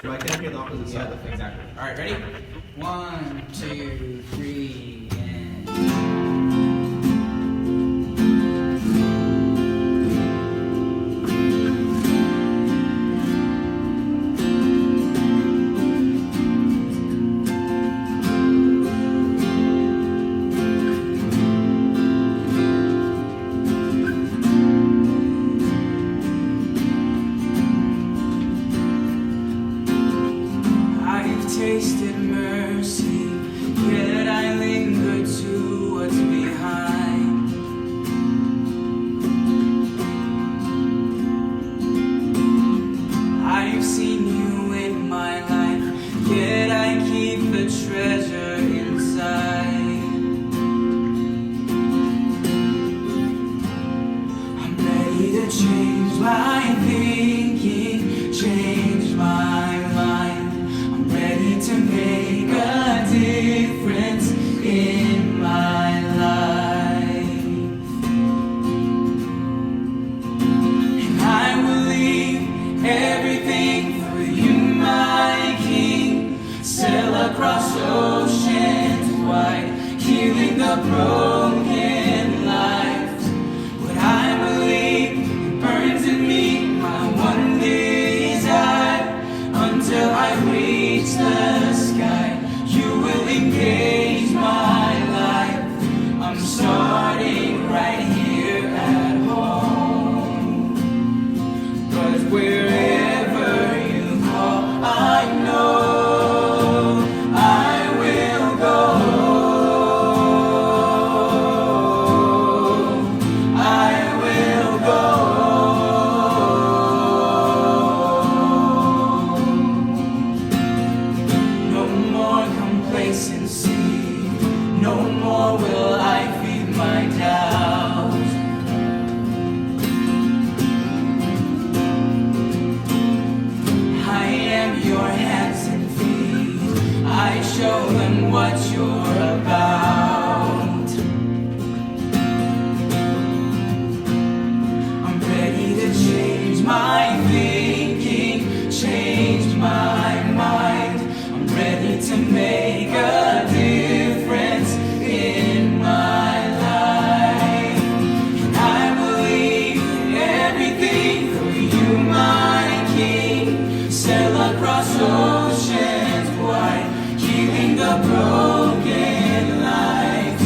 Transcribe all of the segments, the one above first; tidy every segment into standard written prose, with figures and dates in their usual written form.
Why can't I get the opposite Yeah, side? exactly. All right, ready? 1, 2, 3, and. Tasted mercy, yet I linger to what's behind. I've seen you in my life, yet I keep the treasure inside. I'm ready to change my thinking, change my mind. Ready to make a difference in my life. And I will leave everything for you, my King. Sail across oceans wide, healing the broken lives. What I believe, it burns in me, my one desire. Until I reach the sky, you will engage my life. I'm starting right here at home. 'Cause wherever you call, I know I will go. I will go. No more will I feed my doubts. I am your hands and feet. I show them what you're about. I'm ready to change my thinking, change my mind. I'm ready to make a difference in my life. And I believe in everything for you, my King. Sail across oceans wide, healing the broken lives.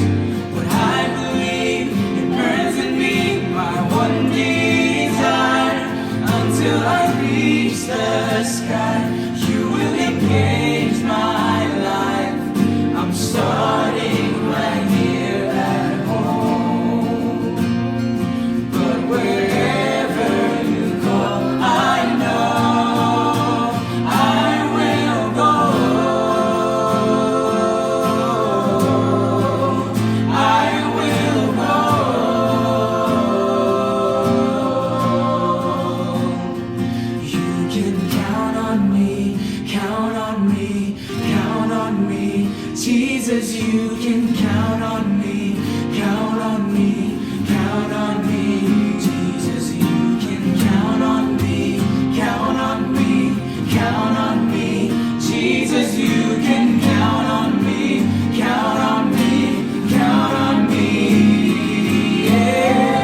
What I believe, it burns in me, my one desire. Until I reach the sky, you will engage my life. I'm starting right here at home. But wherever you call, I know I will go. I will go. You can count on me, count on me, count on me. Jesus, you can count on me, count on me, count on me. Jesus, you can count on me, count on me, count on me. Jesus, you can count on me, count on me, count on me. Yeah.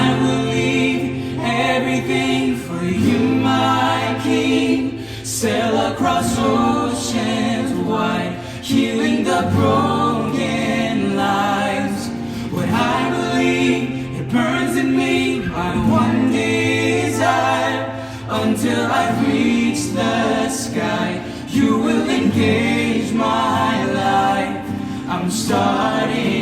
I will leave everything for you, my King. Sail across oceans wide, healing the broken lives. What I believe, it burns in me, my one desire. Until I reach the sky, you will engage my life. I'm starting